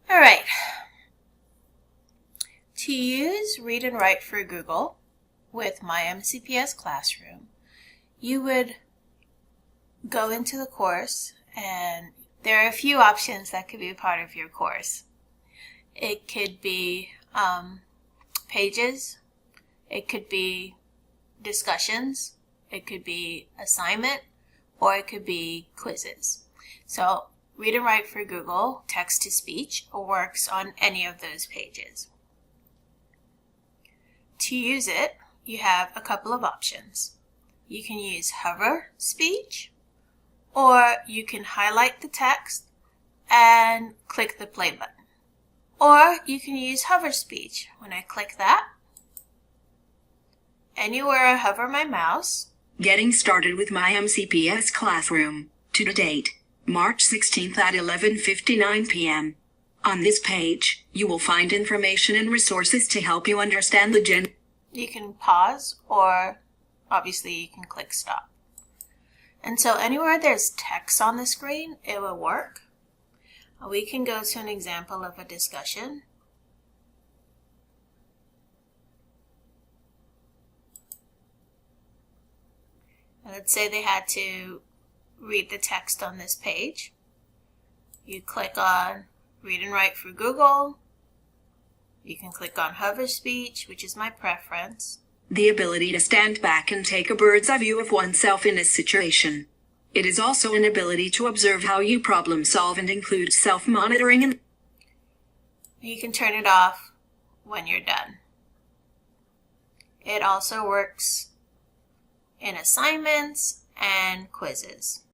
All right. To use Read and Write for Google with myMCPS Classroom, you would go into the course, and there are a few options that could be a part of your course. It could be pages, it could be discussions, it could be assignment, or it could be quizzes. So Read and Write for Google, text-to-speech, works on any of those pages. To use it, you have a couple of options. You can use hover speech, or you can highlight the text and click the play button. Or you can use hover speech. When I click that, anywhere I hover my mouse. Getting started with myMCPS Classroom. To date, March 16th at 11:59 p.m. On this page, you will find information and resources to help you understand the You can pause, or obviously you can click stop. And so anywhere there's text on the screen, it will work. We can go to an example of a discussion. Let's say they had to read the text on this page. You click on Read and Write for Google. You can click on hover speech, which is my preference. The ability to stand back and take a bird's eye view of oneself in a situation. It is also an ability to observe how you problem solve and include self-monitoring, and you can turn it off when you're done. It also works in assignments and quizzes.